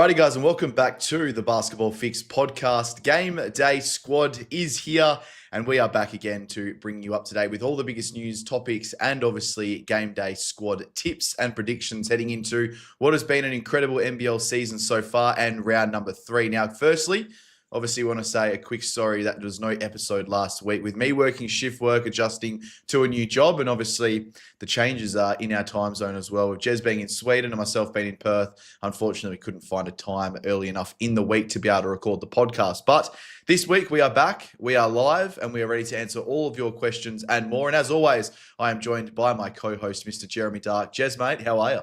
Alrighty, guys, and welcome back to the Basketball Fix podcast. Game Day Squad is here, and we are back again to bring you up to date with all the biggest news, topics, and obviously Game Day Squad tips and predictions heading into what has been an incredible NBL season so far and round number 3. Now, firstly, obviously, want to say a quick sorry that there was no episode last week with me working shift work, adjusting to a new job. And obviously, the changes are in our time zone as well. With Jez being in Sweden and myself being in Perth, unfortunately, we couldn't find a time early enough in the week to be able to record the podcast. But this week, we are back, we are live, and we are ready to answer all of your questions and more. And as always, I am joined by my co-host, Mr. Jeremy Dark. Jez, mate, how are you?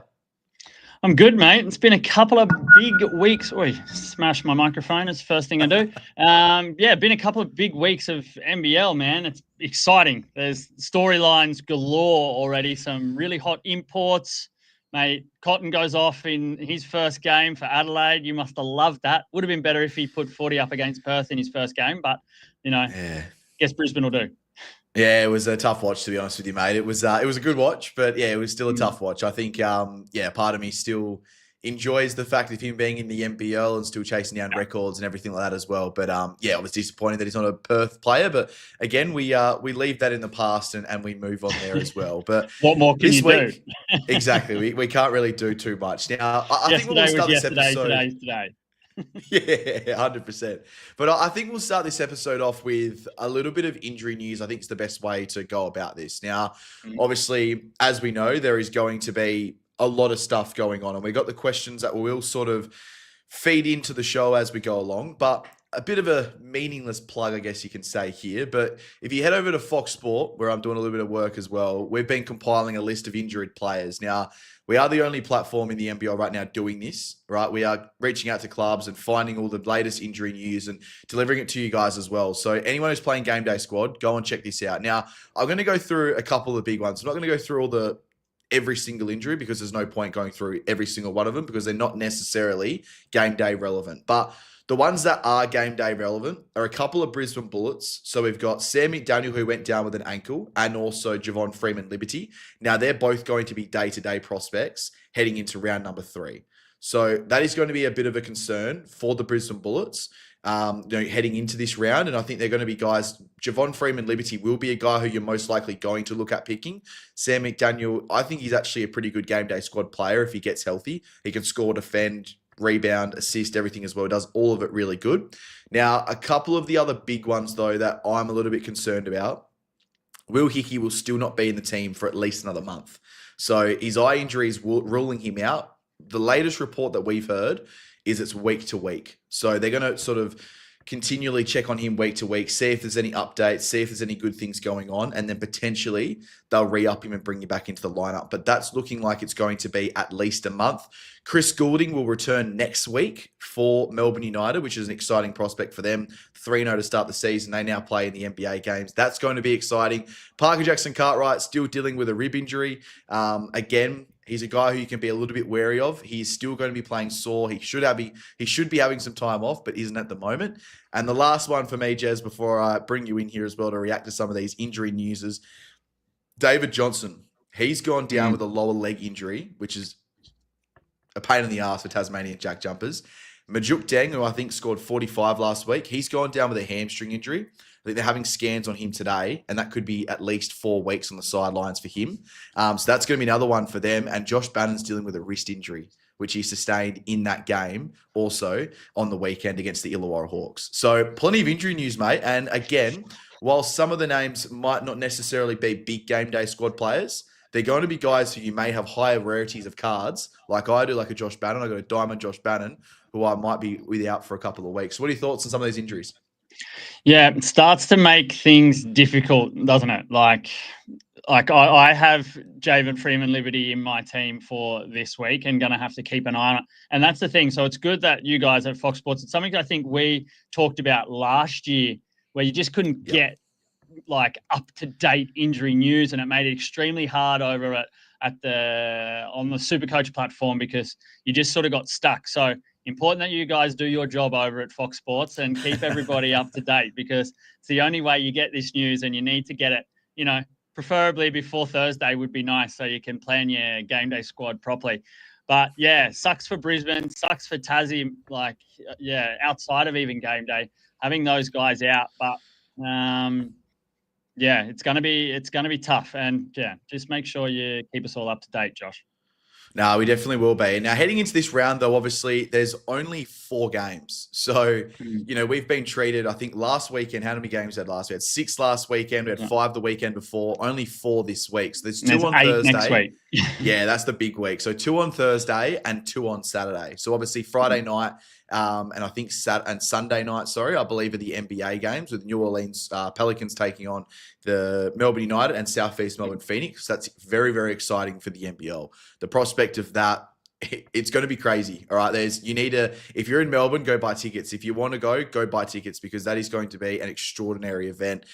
I'm good, mate. It's been a couple of big weeks. Oi, smash my microphone. It's the first thing I do. Been a couple of big weeks of NBL, man. It's exciting. There's storylines galore already. Some really hot imports. Mate, Cotton goes off in his first game for Adelaide. You must have loved that. Would have been better if he put 40 up against Perth in his first game, but, guess Brisbane will do. Yeah, it was a tough watch, to be honest with you, mate. It was a good watch, but yeah, it was still a tough watch. I think, part of me still enjoys the fact of him being in the NBL and still chasing down records and everything like that as well. But I was disappointed that he's not a Perth player. But again, we leave that in the past and we move on there as well. But what more can you do? Exactly, we can't really do too much now. I think we'll start this episode. Today. Yeah, 100%. But I think we'll start this episode off with a little bit of injury news. I think it's the best way to go about this. Now, obviously, as we know, there is going to be a lot of stuff going on, and we got the questions that will sort of feed into the show as we go along. But a bit of a meaningless plug, I guess you can say here. But if you head over to Fox Sport, where I'm doing a little bit of work as well, we've been compiling a list of injured players. Now, we are the only platform in the NBL right now doing this, right? We are reaching out to clubs and finding all the latest injury news and delivering it to you guys as well. So anyone who's playing Game Day Squad, go and check this out. Now, I'm going to go through a couple of the big ones. I'm not going to go through every single injury because there's no point going through every single one of them because they're not necessarily game day relevant. But the ones that are game day relevant are a couple of Brisbane Bullets. So we've got Sam McDaniel, who went down with an ankle, and also Javon Freeman-Liberty. Now, they're both going to be day-to-day prospects heading into round number 3. So that is going to be a bit of a concern for the Brisbane Bullets heading into this round. And I think they're going to be guys, Javon Freeman-Liberty will be a guy who you're most likely going to look at picking. Sam McDaniel, I think he's actually a pretty good Game Day Squad player if he gets healthy. He can score, defend, rebound, assist, everything as well. Does all of it really good. Now, a couple of the other big ones, though, that I'm a little bit concerned about. Will Hickey will still not be in the team for at least another month. So his eye injury is ruling him out. The latest report that we've heard is it's week to week. So they're going to sort of continually check on him week to week, see if there's any updates, see if there's any good things going on, and then potentially they'll re-up him and bring you back into the lineup. But that's looking like it's going to be at least a month. Chris Goulding will return next week for Melbourne United, which is an exciting prospect for them. 3-0 to start the season. They now play in the NBA games. That's going to be exciting. Parker Jackson-Cartwright still dealing with a rib injury. Again, he's a guy who you can be a little bit wary of. He's still going to be playing sore. He should be having some time off, but isn't at the moment. And the last one for me, Jez, before I bring you in here as well to react to some of these injury news, is David Johnson. He's gone down with a lower leg injury, which is a pain in the ass for Tasmanian Jack Jumpers. Majuk Deng, who I think scored 45 last week, he's gone down with a hamstring injury. I think they're having scans on him today, and that could be at least 4 weeks on the sidelines for him. So that's going to be another one for them. And Josh Bannon's dealing with a wrist injury, which he sustained in that game also on the weekend against the Illawarra Hawks. So plenty of injury news, mate. And again, while some of the names might not necessarily be big Game Day Squad players, they're going to be guys who you may have higher rarities of cards, like I do, like a Josh Bannon. I got a diamond Josh Bannon, who I might be without for a couple of weeks. What are your thoughts on some of these injuries? Yeah, it starts to make things difficult, doesn't it? Like I have Javon Freeman-Liberty in my team for this week and going to have to keep an eye on it. And that's the thing. So it's good that you guys at Fox Sports, it's something I think we talked about last year where you just couldn't get like up-to-date injury news, and it made it extremely hard over on the Supercoach platform because you just sort of got stuck. So important that you guys do your job over at Fox Sports and keep everybody up to date because it's the only way you get this news, and you need to get it, preferably before Thursday would be nice so you can plan your Game Day Squad properly. But yeah, sucks for Brisbane, sucks for Tassie. Like, yeah, outside of even game day, having those guys out. But yeah, it's gonna be tough. And yeah, just make sure you keep us all up to date, Josh. No, we definitely will be. Now, heading into this round, though, obviously, there's only 4 games. So, we've been treated, I think, last weekend, how many games we had last week? We had 6 last weekend. We had 5 the weekend before. Only 4 this week. So, there's 2 on 8 Thursday. next week. Yeah, that's the big week. So, 2 on Thursday and 2 on Saturday. So, obviously, Friday night and I think Sunday night, I believe are the NBA games with New Orleans Pelicans taking on the Melbourne United and Southeast Melbourne Phoenix. That's very, very exciting for the NBL. The prospect of that, it's going to be crazy. All right. If you're in Melbourne, go buy tickets. If you want to go buy tickets, because that is going to be an extraordinary event.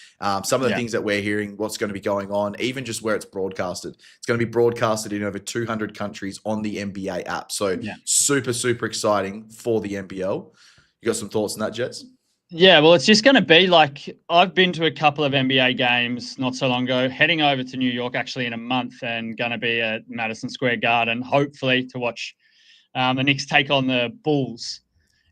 Some of the things that we're hearing, what's going to be going on, even just where it's broadcasted, it's going to be broadcasted in over 200 countries on the NBA app. So super, super exciting for the NBL. You got some thoughts on that, Jets? Yeah, well, it's just going to be like, I've been to a couple of NBA games not so long ago, heading over to New York actually in a month and going to be at Madison Square Garden, hopefully to watch the Knicks take on the Bulls.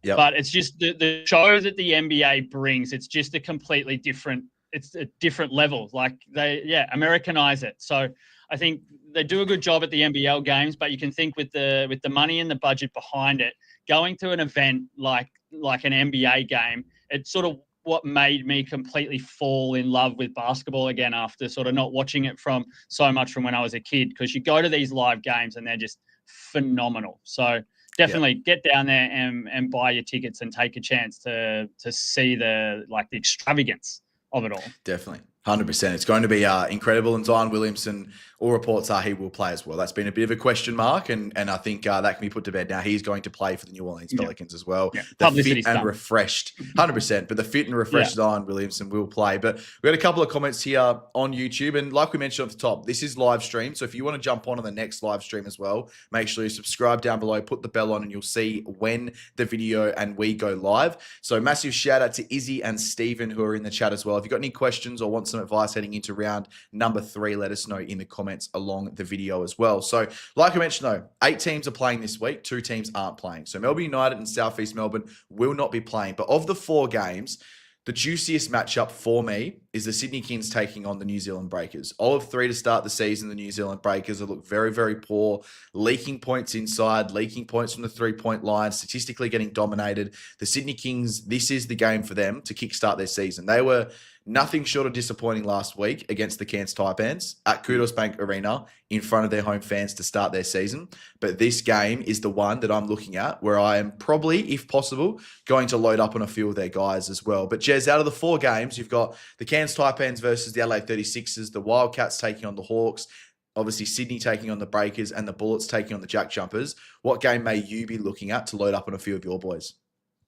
Yep. But it's just the show that the NBA brings, it's just a completely different, it's a different level. Like Americanize it. So I think they do a good job at the NBL games, but you can think with the money and the budget behind it, going to an event like an NBA game, it's sort of what made me completely fall in love with basketball again after sort of not watching it from so much from when I was a kid, because you go to these live games and they're just phenomenal. So definitely get down there and buy your tickets and take a chance to see the extravagance of it all. Definitely. 100%. It's going to be incredible. And Zion Williamson, all reports are he will play as well. That's been a bit of a question mark, and I think that can be put to bed now. He's going to play for the New Orleans Pelicans as well. Yeah. The fit and refreshed, 100%, but the fit and refreshed Zion Williamson will play. But we had a couple of comments here on YouTube, and like we mentioned at the top, this is live stream. So if you want to jump on the next live stream as well, make sure you subscribe down below, put the bell on, and you'll see when the video and we go live. So massive shout out to Izzy and Stephen who are in the chat as well. If you've got any questions or want some advice heading into round number 3, let us know in the comments along the video as well. So like I mentioned though, 8 teams are playing this week, 2 teams aren't playing. So Melbourne United and Southeast Melbourne will not be playing. But of the 4 games, the juiciest matchup for me is the Sydney Kings taking on the New Zealand Breakers. All of 3 to start the season, the New Zealand Breakers have looked very, very poor, leaking points inside, leaking points from the 3-point line, statistically getting dominated. The Sydney Kings, this is the game for them to kickstart their season. They were nothing short of disappointing last week against the Cairns Taipans at Kudos Bank Arena in front of their home fans to start their season. But this game is the one that I'm looking at where I am probably, if possible, going to load up on a few of their guys as well. But Jez, out of the 4 games, you've got the Cairns Taipans versus the Adelaide 36ers, the Wildcats taking on the Hawks, obviously Sydney taking on the Breakers, and the Bullets taking on the Jack Jumpers. What game may you be looking at to load up on a few of your boys?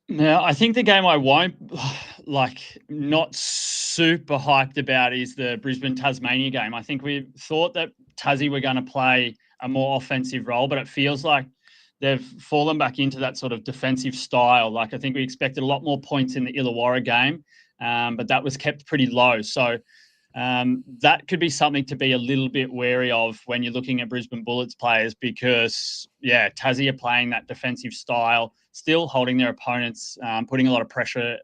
Now, I think the game I won't not super hyped about is the Brisbane Tasmania game. I think we thought that Tassie were going to play a more offensive role, but it feels like they've fallen back into that sort of defensive style. Like I think we expected a lot more points in the Illawarra game, but that was kept pretty low. So that could be something to be a little bit wary of when you're looking at Brisbane Bullets players, because Tassie are playing that defensive style, still holding their opponents, putting a lot of pressure,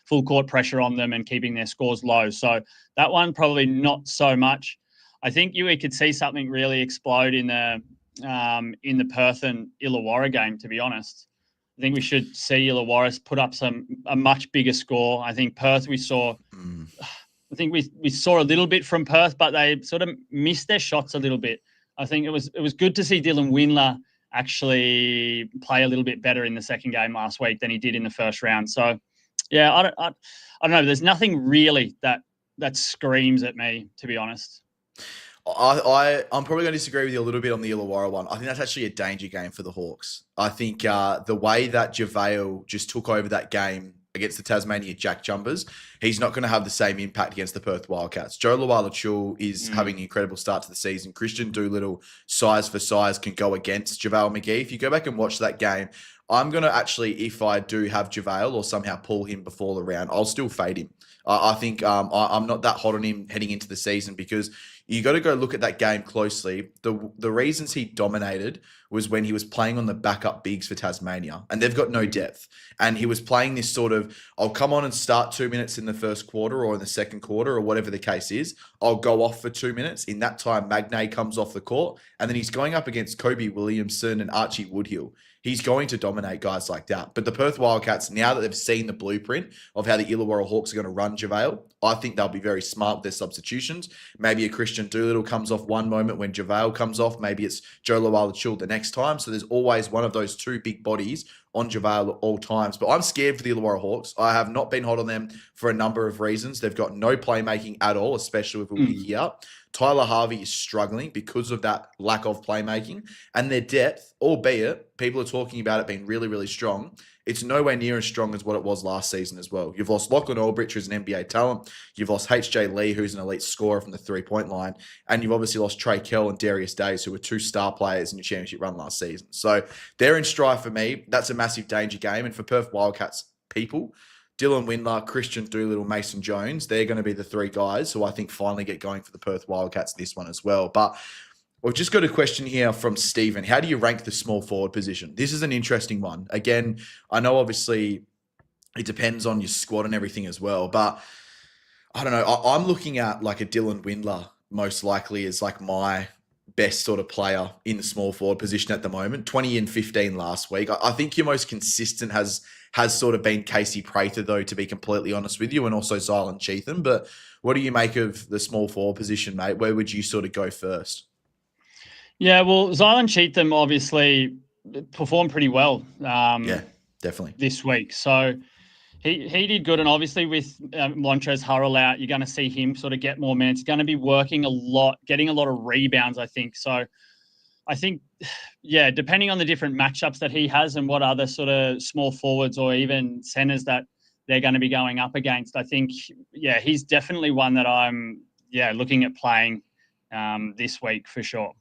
full court pressure on them and keeping their scores low. So that one probably not so much. I think we could see something really explode in the Perth and Illawarra game, to be honest. I think we should see Illawarra put up a much bigger score. I think Perth we saw a little bit from Perth, but they sort of missed their shots a little bit. I think it was good to see Dylan Windler actually play a little bit better in the second game last week than he did in the first round. So, yeah, I don't know. There's nothing really that screams at me, to be honest. I'm probably going to disagree with you a little bit on the Illawarra one. I think that's actually a danger game for the Hawks. I think the way that JaVale just took over that game against the Tasmania Jack Jumpers, he's not going to have the same impact against the Perth Wildcats. Joe Luala-Chul is having an incredible start to the season. Christian Doolittle, size for size, can go against JaVale McGee. If you go back and watch that game, I'm going to actually, if I do have JaVale or somehow pull him before the round, I'll still fade him. I think I'm not that hot on him heading into the season because you got to go look at that game closely. The reasons he dominated was when he was playing on the backup bigs for Tasmania, and they've got no depth. And he was playing this sort of, I'll come on and start 2 minutes in the first quarter or in the second quarter or whatever the case is. I'll go off for 2 minutes. In that time, Magnay comes off the court, and then he's going up against Kobe Williamson and Archie Woodhill. He's going to dominate guys like that. But the Perth Wildcats, now that they've seen the blueprint of how the Illawarra Hawks are going to run JaVale, I think they'll be very smart with their substitutions. Maybe a Christian Doolittle comes off one moment when JaVale comes off. Maybe it's Joe Lawala-Chul the next time. So there's always one of those two big bodies on JaVale at all times. But I'm scared for the Illawarra Hawks. I have not been hot on them for a number of reasons. They've got no playmaking at all, especially with Wiki out. Tyler Harvey is struggling because of that lack of playmaking, and their depth, albeit people are talking about it being really, really strong. It's nowhere near as strong as what it was last season as well. You've lost Lachlan Aldrich, who's an NBA talent. You've lost H.J. Lee, who's an elite scorer from the three-point line. And you've obviously lost Trey Kell and Darius Days, who were two star players in your championship run last season. So they're in strife for me. That's a massive danger game. And for Perth Wildcats people, Dylan Windler, Christian Doolittle, Mason Jones, they're going to be the three guys who I think finally get going for the Perth Wildcats this one as well. But we've just got a question here from Stephen. How do you rank the small forward position? This is an interesting one. Again, I know obviously it depends on your squad and everything as well, but I don't know. I'm looking at like a Dylan Windler most likely as like my best sort of player in the small forward position at the moment. 20 and 15 last week. I think your most consistent has sort of been Casey Prather, though, to be completely honest with you, and also Zylan Cheatham. But what do you make of the small forward position, mate? Where would you sort of go first? Yeah, well, Zylan Cheatham obviously performed pretty well. Yeah, definitely. This week. So he did good. And obviously with Montrezl Harrell out, you're going to see him sort of get more minutes. He's going to be working a lot, getting a lot of rebounds, I think. So I think, yeah, depending on the different matchups that he has and what other sort of small forwards or even centers that they're going to be going up against, I think, yeah, he's definitely one that I'm, looking at playing this week for sure.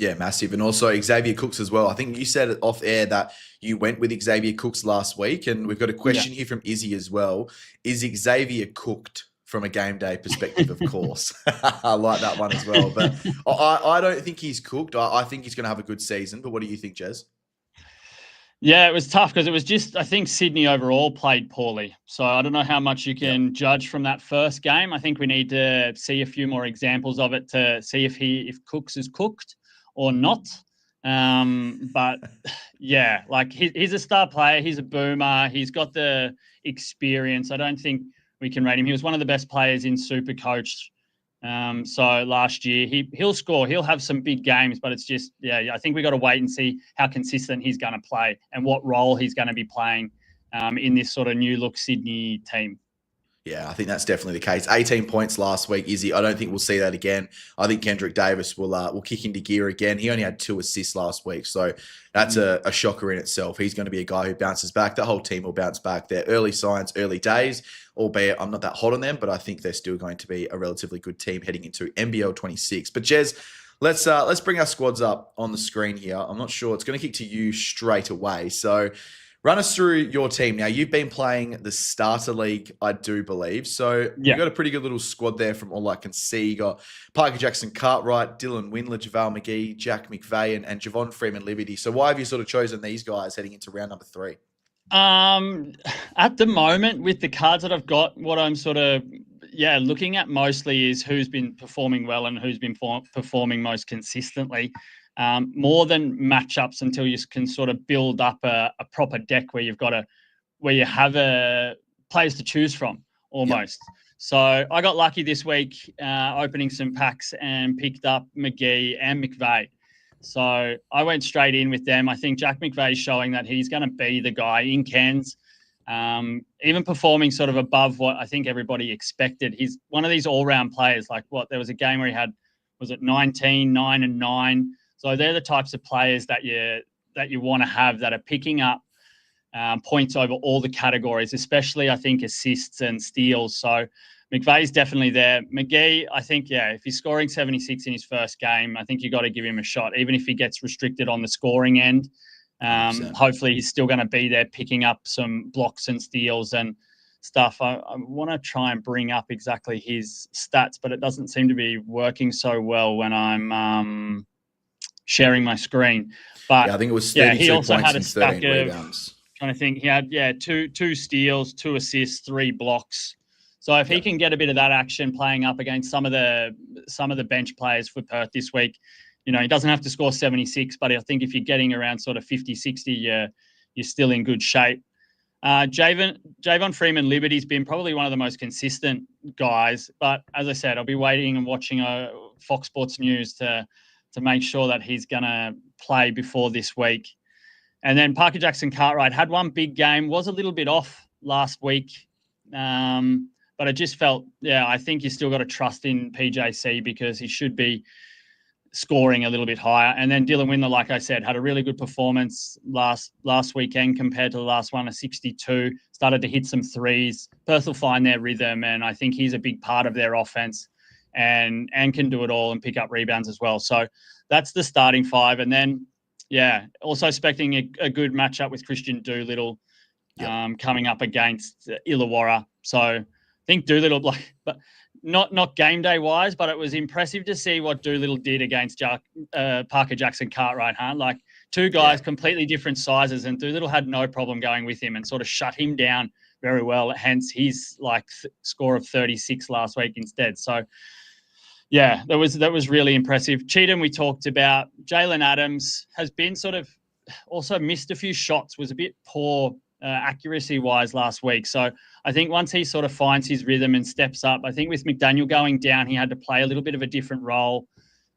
Yeah, massive. And also Xavier Cooks as well. I think you said it off air that you went with Xavier Cooks last week. And we've got a question here from Izzy as well. Is Xavier cooked from a game day perspective, of course? I like that one as well. But I don't think he's cooked. I think he's going to have a good season. But what do you think, Jez? Yeah, it was tough because it was just, I think Sydney overall played poorly. So I don't know how much you can judge from that first game. I think we need to see a few more examples of it to see if Cooks is cooked or not. But yeah, like he's a star player. He's a boomer. He's got the experience. I don't think we can rate him. He was one of the best players in Supercoach. So last year he'll score. He'll have some big games, but it's just, I think we got to wait and see how consistent he's going to play and what role he's going to be playing in this sort of new look Sydney team. Yeah, I think that's definitely the case. 18 points last week, Izzy. I don't think we'll see that again. I think Kendrick Davis will kick into gear again. He only had 2 assists last week, so that's a shocker in itself. He's going to be a guy who bounces back. The whole team will bounce back. They're early signs, early days, albeit I'm not that hot on them, but I think they're still going to be a relatively good team heading into NBL 26. But Jez, let's bring our squads up on the screen here. I'm not sure. It's going to kick to you straight away. So run us through your team. Now, you've been playing the Starter League, I do believe. So you've got a pretty good little squad there from all I can see. You got Parker Jackson Cartwright, Dylan Windler, JaVale McGee, Jack McVeigh, and Javon Freeman-Liberty. So why have you sort of chosen these guys heading into round number 3? At the moment, with the cards that I've got, what I'm sort of looking at mostly is who's been performing well and who's been performing most consistently. More than matchups until you can sort of build up a proper deck where you have players to choose from almost. Yep. So I got lucky this week opening some packs and picked up McGee and McVeigh. So I went straight in with them. I think Jack McVeigh is showing that he's going to be the guy in Cairns, even performing sort of above what I think everybody expected. He's one of these all-round players. Like there was a game where he had, was it 19, 9 and 9? So they're the types of players that you want to have that are picking up points over all the categories, especially I think assists and steals. So McVeigh's definitely there. McGee, I think, if he's scoring 76 in his first game, I think you got to give him a shot, even if he gets restricted on the scoring end. 100%. Hopefully he's still going to be there picking up some blocks and steals and stuff. I want to try and bring up exactly his stats, but it doesn't seem to be working so well when I'm sharing my screen. But yeah, I think it was 32 he also points had a and stack 13 of, rebounds. trying to think, he had two steals, 2 assists, 3 blocks. So if he can get a bit of that action playing up against some of the bench players for Perth this week, he doesn't have to score 76, but I think if you're getting around sort of 50, 60, you're still in good shape. Javon Freeman Liberty's been probably one of the most consistent guys, but as I said, I'll be waiting and watching Fox Sports News to make sure that he's going to play before this week. And then Parker Jackson Cartwright had one big game, was a little bit off last week, but I just felt, I think you still got to trust in PJC because he should be scoring a little bit higher. And then Dylan Windler, like I said, had a really good performance last weekend compared to the last one, a 62, started to hit some threes. Perth will find their rhythm, and I think he's a big part of their offense and can do it all and pick up rebounds as well. So that's the starting 5. And then, also expecting a good matchup with Christian Doolittle coming up against Illawarra. So I think Doolittle, but not game day wise, but it was impressive to see what Doolittle did against Parker Jackson Cartwright. Like 2 guys, completely different sizes, and Doolittle had no problem going with him and sort of shut him down very well. Hence his score of 36 last week instead. So that was really impressive. Cheatham we talked about. Jalen Adams has been sort of also missed a few shots, was a bit poor accuracy-wise last week. So I think once he sort of finds his rhythm and steps up, I think with McDaniel going down, he had to play a little bit of a different role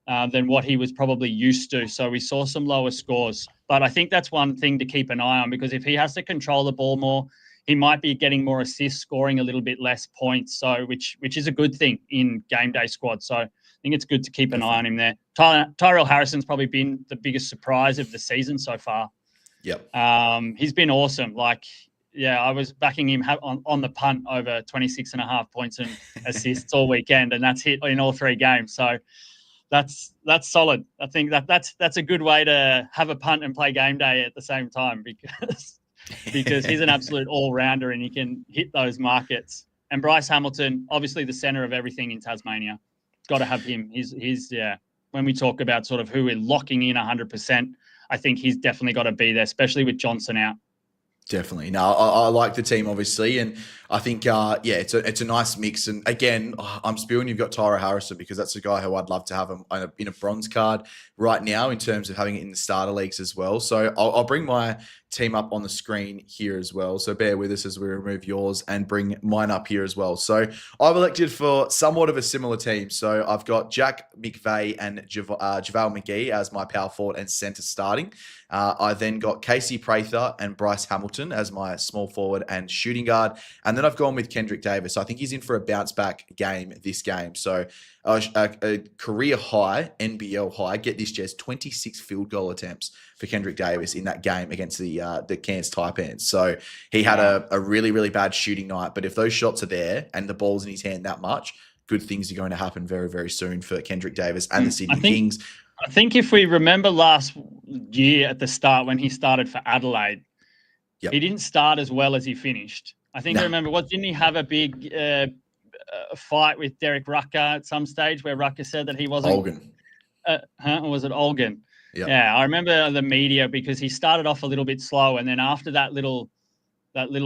than what he was probably used to. So we saw some lower scores. But I think that's one thing to keep an eye on, because if he has to control the ball more, he might be getting more assists, scoring a little bit less points, so which is a good thing in Game Day Squad. So I think it's good to keep an eye on him there. Tyrell Harrison's probably been the biggest surprise of the season so far. Yep. He's been awesome. I was backing him on the punt over 26.5 points and assists all weekend, and that's hit in all 3 games. So that's solid. I think that's a good way to have a punt and play game day at the same time, because he's an absolute all-rounder and he can hit those markets. And Bryce Hamilton, obviously the center of everything in Tasmania. Got to have him. He's when we talk about sort of who we're locking in 100%, I think he's definitely got to be there, especially with Johnson out. Definitely. No, I like the team, obviously. And I think, it's a nice mix. And again, I'm spewing you've got Tyra Harrison, because that's a guy who I'd love to have in a bronze card right now in terms of having it in the starter leagues as well. So I'll bring my team up on the screen here as well. So bear with us as we remove yours and bring mine up here as well. So I've elected for somewhat of a similar team. So I've got Jack McVeigh and JaVale McGee as my power forward and center starting. I then got Casey Prather and Bryce Hamilton as my small forward and shooting guard. And then I've gone with Kendrick Davis. I think he's in for a bounce back game this game. So a career high, NBL high, get this, Jez, 26 field goal attempts for Kendrick Davis in that game against the Cairns Taipans. So he had a really, really bad shooting night. But if those shots are there and the ball's in his hand that much, good things are going to happen very, very soon for Kendrick Davis and the Sydney Kings. I think if we remember last year at the start when he started for Adelaide, he didn't start as well as he finished. I think I remember, didn't he have a big fight with Derek Rucker at some stage where Rucker said that he wasn't... Olgun. Or was it Olgun? Yep. Yeah, I remember the media, because he started off a little bit slow, and then after that little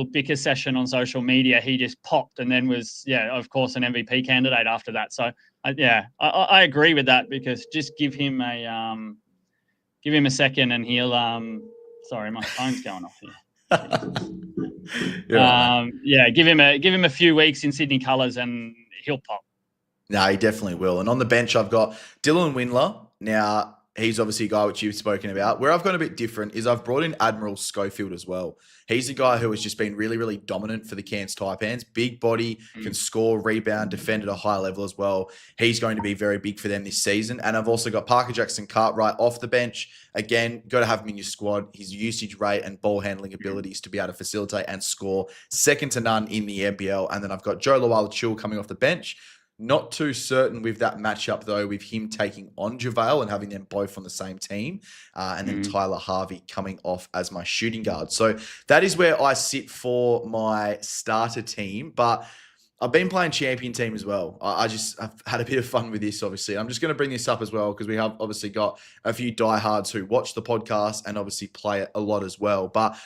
bicker session on social media, he just popped and then was, of course, an MVP candidate after that. So, I agree with that, because just give him a second and he'll sorry, my phone's going off here. Give him a few weeks in Sydney colours and he'll pop. No, he definitely will. And on the bench, I've got Dylan Windler. Now, he's obviously a guy which you've spoken about. Where I've gone a bit different is I've brought in Admiral Schofield as well. He's a guy who has just been really, really dominant for the Cairns Taipans. Big body, can score, rebound, defend at a high level as well. He's going to be very big for them this season. And I've also got Parker Jackson Cartwright off the bench. Again, got to have him in your squad. His usage rate and ball handling abilities to be able to facilitate and score, second to none in the NBL. And then I've got Joe Lawala-Chill coming off the bench. Not too certain with that matchup, though, with him taking on JaVale and having them both on the same team, and then Tyler Harvey coming off as my shooting guard. So that is where I sit for my starter team. But I've been playing champion team as well. I've had a bit of fun with this, obviously. I'm just going to bring this up as well because we have obviously got a few diehards who watch the podcast and obviously play it a lot as well. But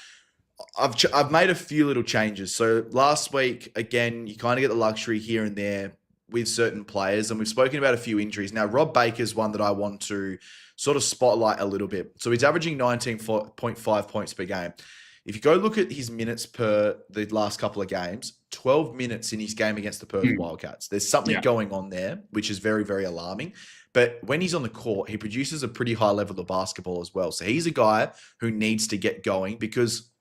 I've made a few little changes. So last week, again, you kind of get the luxury here and there with certain players, and we've spoken about a few injuries. Now, Rob Baker's one that I want to sort of spotlight a little bit. So he's averaging 19.5 points per game. If you go look at his minutes per the last couple of games, 12 minutes in his game against the Perth Wildcats. There's something going on there, which is very, very alarming. But when he's on the court, he produces a pretty high level of basketball as well. So he's a guy who needs to get going, because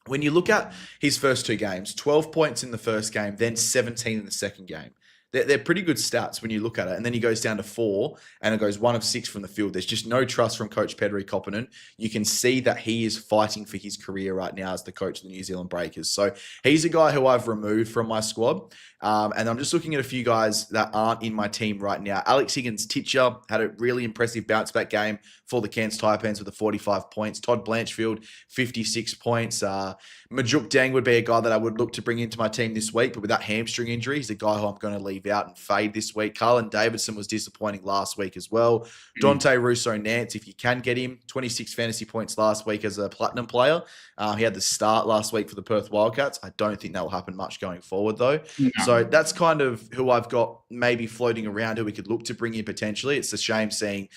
when you look at his first two games, 12 points in the first game, then 17 in the second game. They're pretty good stats when you look at it. And then he goes down to 4 and it goes 1 of 6 from the field. There's just no trust from Coach Pedri Koppinen. You can see that he is fighting for his career right now as the coach of the New Zealand Breakers. So he's a guy who I've removed from my squad. And I'm just looking at a few guys that aren't in my team right now. Alex Higgins-Titcher had a really impressive bounce-back game for the Cairns Taipans with the 45 points. Todd Blanchfield, 56 points. Majuk Deng would be a guy that I would look to bring into my team this week, but with that hamstring injury, he's a guy who I'm going to leave out and fade this week. Carlin Davidson was disappointing last week as well. Dante Russo-Nance, if you can get him, 26 fantasy points last week as a platinum player. He had the start last week for the Perth Wildcats. I don't think that will happen much going forward, though. No. So that's kind of who I've got maybe floating around who we could look to bring in potentially. It's a shame seeing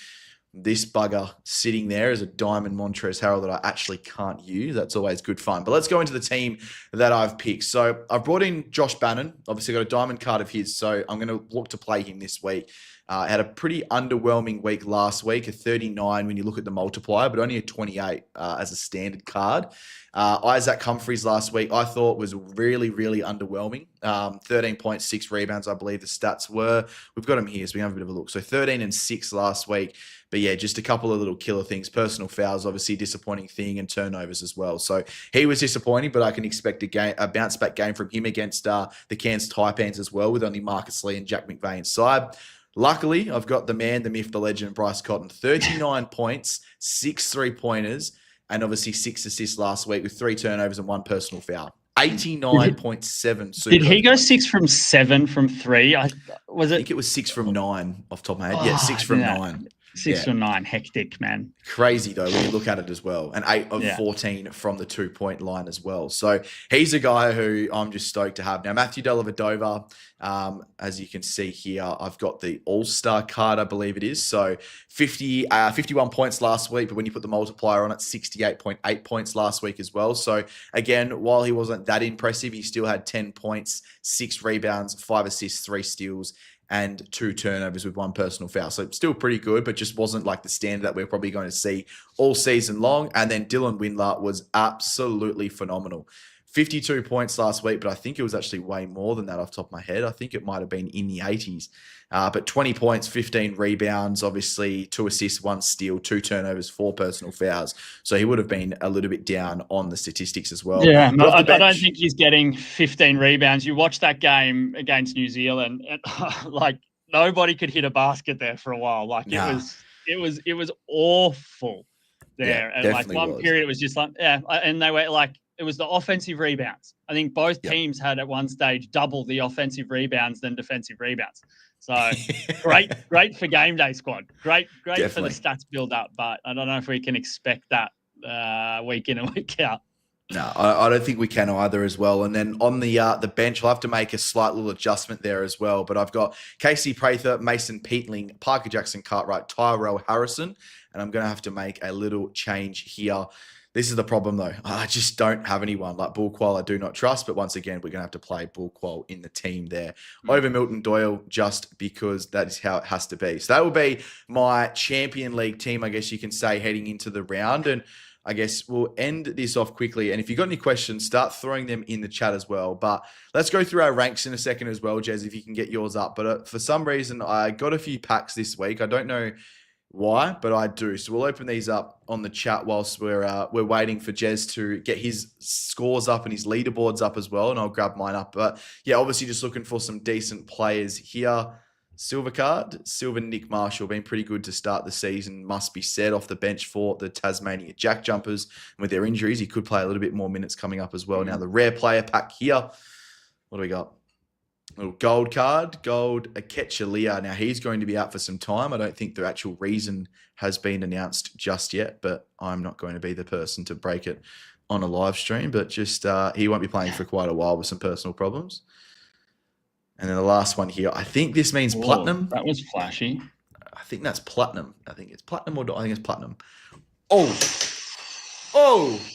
this bugger sitting there as a diamond Montrezl Harrell that I actually can't use. That's always good fun. But let's go into the team that I've picked. So I've brought in Josh Bannon. Obviously got a diamond card of his, so I'm going to look to play him this week. Had a pretty underwhelming week last week, a 39 when you look at the multiplier, but only a 28 as a standard card. Isaac Humphries last week I thought was really, really underwhelming. 13.6 rebounds, I believe the stats were. We've got him here, so we can have a bit of a look. So 13 and 6 last week. But yeah, just a couple of little killer things. Personal fouls, obviously, disappointing thing, and turnovers as well. So he was disappointing, but I can expect a bounce back game from him against the Cairns Taipans as well, with only Marcus Lee and Jack McVeigh inside. Luckily, I've got the man, the myth, the legend, Bryce Cotton. 39 points, 6 3-pointers, and obviously 6 assists last week with 3 turnovers and 1 personal foul. 89.7. Did he go 6 from 7 from 3? I think it was 6 from 9 off the top of my head. Yeah, 6 from 9. 6 from 9, hectic, man. Crazy, though, when you look at it as well. And 8 of 14 from the 2-point line as well. So he's a guy who I'm just stoked to have. Now, Matthew Dellavedova, as you can see here, I've got the All-Star card, I believe it is. So 51 points last week, but when you put the multiplier on it, 68.8 points last week as well. So again, while he wasn't that impressive, he still had 10 points, 6 rebounds, 5 assists, 3 steals, and 2 turnovers with 1 personal foul. So still pretty good, but just wasn't like the standard that we're probably going to see all season long. And then Dylan Windler was absolutely phenomenal. 52 points last week, but I think it was actually way more than that off the top of my head. I think it might have been in the 80s. But 20 points, 15 rebounds, obviously 2 assists, 1 steal, 2 turnovers, 4 personal fouls. So he would have been a little bit down on the statistics as well. Yeah, I don't think he's getting 15 rebounds. You watch that game against New Zealand, and like nobody could hit a basket there for a while. Like it was awful there. Yeah, and like one period, it was just like, and they were like, it was the offensive rebounds. I think both teams had at one stage double the offensive rebounds than defensive rebounds. So great for Game Day Squad. Great Definitely. For the stats build up, but I don't know if we can expect that week in and week out. No, I don't think we can either as well. And then on the bench, I'll have to make a slight little adjustment there as well. But I've got Casey Prather, Mason Peatling, Parker Jackson Cartwright, Tyrell Harrison, and I'm going to have to make a little change here. This is the problem, though. I just don't have anyone. Like Bull Qual, I do not trust. But once again, we're going to have to play Bull Qual in the team there over Milton Doyle, just because that is how it has to be. So that will be my Champion League team, I guess you can say, heading into the round. And I guess we'll end this off quickly. And if you've got any questions, start throwing them in the chat as well. But let's go through our ranks in a second as well, Jez, if you can get yours up. But for some reason, I got a few packs this week. I don't know why, but I do. So we'll open these up on the chat whilst we're waiting for Jez to get his scores up and his leaderboards up as well, and I'll grab mine up. But yeah, obviously just looking for some decent players here. Silver card, Silver Nick Marshall, been pretty good to start the season, must be said, off the bench for the Tasmania Jack Jumpers. And with their injuries, he could play a little bit more minutes coming up as well. Now the rare player pack here, what do we got? Little gold card, gold Akechalia. Now he's going to be out for some time. I don't think the actual reason has been announced just yet, but I'm not going to be the person to break it on a live stream. But just he won't be playing for quite a while with some personal problems. And then the last one here, I think this means platinum. That was flashy. I think that's platinum. I think it's platinum or I think it's platinum. Oh,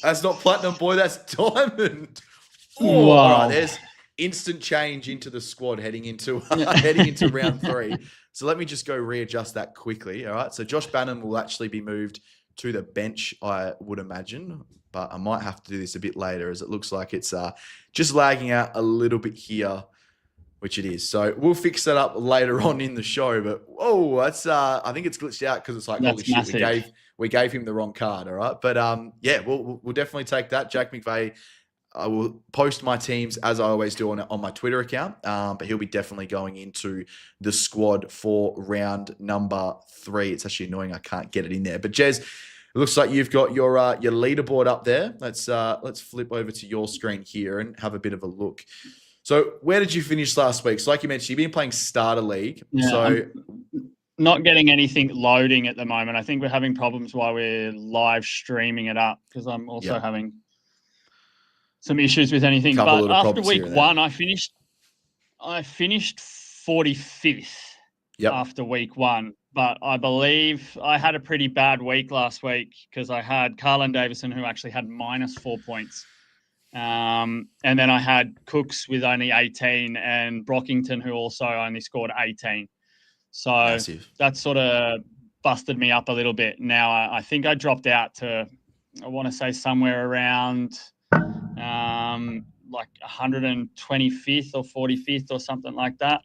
that's not platinum, boy. That's diamond. Oh, wow. All right, there's instant change into the squad heading into round 3. So let me just go readjust that quickly. All right. So Josh Bannon will actually be moved to the bench, I would imagine, but I might have to do this a bit later as it looks like it's just lagging out a little bit here, which it is. So we'll fix that up later on in the show. But that's I think it's glitched out because it's like, That's holy shit, massive. we gave him the wrong card. All right. But yeah, we'll definitely take that. Jack McVeigh. I will post my teams as I always do on my Twitter account, but he'll be definitely going into the squad for round number 3. It's actually annoying I can't get it in there. But Jez, it looks like you've got your leaderboard up there. Let's flip over to your screen here and have a bit of a look. So where did you finish last week? So like you mentioned, you've been playing Starter League. Yeah, so I'm not getting anything loading at the moment. I think we're having problems while we're live streaming it up because I'm also having some issues with anything. But after week 1, I finished 45th after week 1. But I believe I had a pretty bad week last week because I had Carlin Davison, who actually had -4 points. And then I had Cooks with only 18 and Brockington, who also only scored 18. So that sort of busted me up a little bit. Now I think I dropped out to, I want to say somewhere around like 125th or 45th or something like that.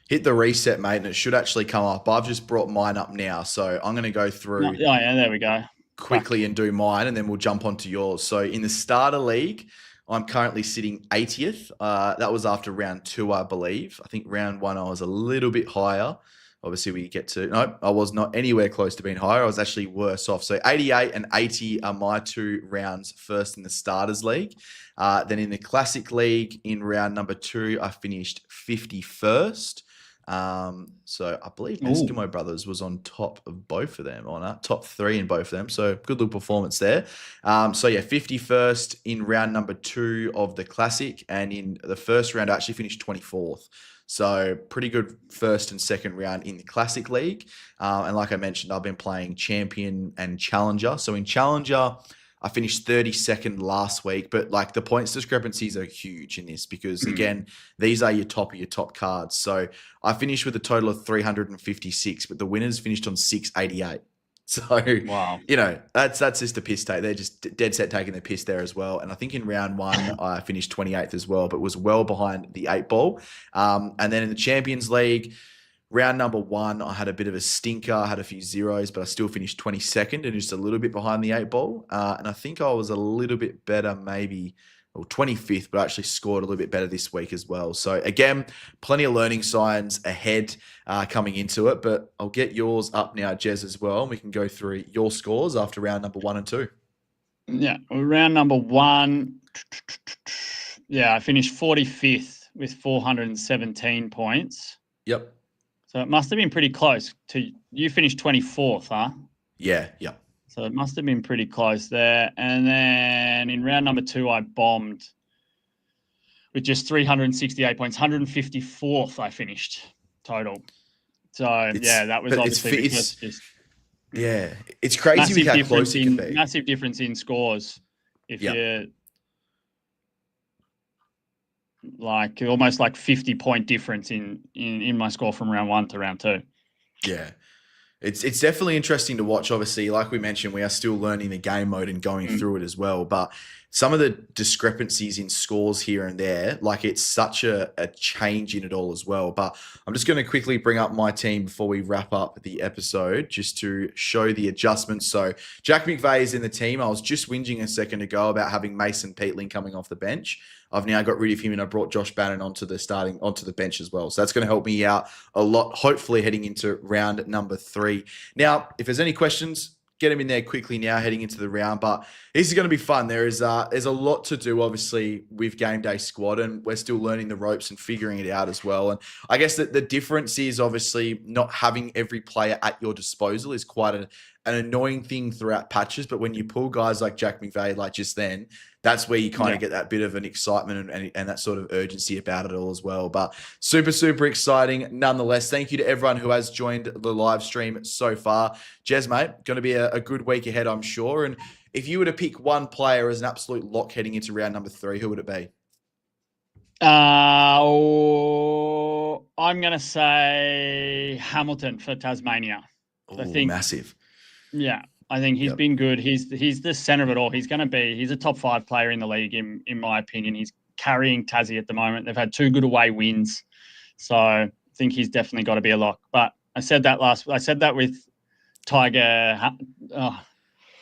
Hit the reset, mate, and it should actually come up. I've just brought mine up now, so I'm going to go through. Yeah, there we go. Quickly and do mine, and then we'll jump onto yours. So in the Starter League, I'm currently sitting 80th. That was after round 2, I believe. I think round 1 I was a little bit higher. Obviously, we get to... No, I was not anywhere close to being higher. I was actually worse off. So 88 and 80 are my 2 rounds first in the Starters League. Then in the Classic League, in round number 2, I finished 51st. So I believe Eskimo Brothers was on top of both of them, on top 3 in both of them. So good little performance there. So yeah, 51st in round number 2 of the Classic, and in the first round I actually finished 24th. So pretty good first and second round in the Classic League. And like I mentioned, I've been playing Champion and Challenger. So in Challenger, I finished 32nd last week, but like the points discrepancies are huge in this because again, these are your top of your top cards. So I finished with a total of 356, but the winners finished on 688. So, wow, you know, that's just a piss take. They're just dead set taking the piss there as well. And I think in round 1, I finished 28th as well, but was well behind the 8 ball. And then in the Champions League, round number 1, I had a bit of a stinker. I had a few zeros, but I still finished 22nd and just a little bit behind the 8 ball. And I think I was a little bit better, maybe 25th, but I actually scored a little bit better this week as well. So again, plenty of learning signs ahead coming into it, but I'll get yours up now, Jez, as well. And we can go through your scores after round number 1 and 2. Yeah, round number 1. Yeah, I finished 45th with 417 points. Yep. So it must have been pretty close to, you finished 24th, huh? Yeah. So it must have been pretty close there. And then in round number 2, I bombed with just 368 points. 154th I finished total. So that was obviously it's crazy with how close it can be. Massive difference in scores. If you're like almost like 50-point difference in my score from round 1 to round 2. Yeah. It's definitely interesting to watch. Obviously, like we mentioned, we are still learning the game mode and going through it as well. But some of the discrepancies in scores here and there, like it's such a change in it all as well. But I'm just going to quickly bring up my team before we wrap up the episode, just to show the adjustments. So Jack McVeigh is in the team. I was just whinging a second ago about having Mason Peatling coming off the bench. I've now got rid of him and I brought Josh Bannon onto the bench as well. So that's going to help me out a lot, hopefully heading into round number 3. Now, if there's any questions, get them in there quickly now heading into the round. But this is going to be fun. There's a lot to do, obviously, with GameDay Squad, and we're still learning the ropes and figuring it out as well. And I guess that the difference is obviously not having every player at your disposal is quite an annoying thing throughout patches. But when you pull guys like Jack McVeigh, like just then, that's where you kind of get that bit of an excitement and that sort of urgency about it all as well. But super, super exciting nonetheless. Thank you to everyone who has joined the live stream so far. Jez, mate, going to be a good week ahead, I'm sure. And if you were to pick one player as an absolute lock heading into round number 3, who would it be? I'm going to say Hamilton for Tasmania. I think massive. Yeah. I think he's been good. He's the center of it all. He's a top 5 player in the league, in my opinion. He's carrying Tassie at the moment. They've had 2 good away wins. So I think he's definitely got to be a lock. But I said that with Tiger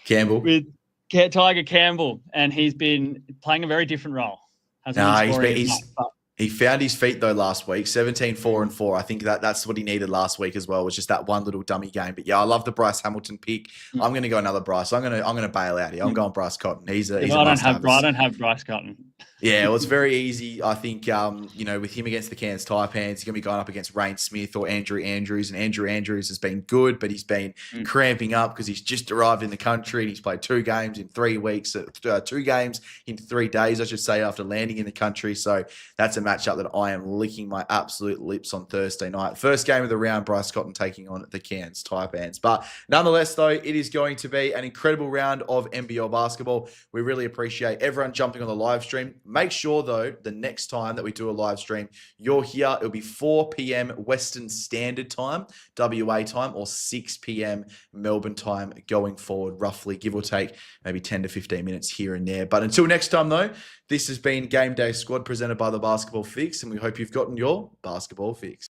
Campbell. With Tiger Campbell, and he's been playing a very different role. He found his feet though last week, 17-4-4. I think that's what he needed last week as well, was just that one little dummy game. But yeah, I love the Bryce Hamilton pick. I'm going to go another Bryce. I'm going to bail out here. I'm going Bryce Cotton. I don't have Bryce Cotton. Yeah, well, it's very easy. I think, with him against the Cairns Taipans, he's going to be going up against Rain Smith or Andrew Andrews. And Andrew Andrews has been good, but he's been cramping up because he's just arrived in the country and he's played 2 games in 3 weeks, 2 games in 3 days, I should say, after landing in the country. So that's a matchup that I am licking my absolute lips on Thursday night. First game of the round, Bryce Cotton taking on the Cairns Taipans. But nonetheless, though, it is going to be an incredible round of NBL basketball. We really appreciate everyone jumping on the live stream. Make sure, though, the next time that we do a live stream, you're here. It'll be 4 p.m. Western Standard Time, WA time, or 6 p.m. Melbourne time going forward, roughly, give or take maybe 10 to 15 minutes here and there. But until next time, though, this has been GameDay Squad presented by the Basketball Fix, and we hope you've gotten your basketball fix.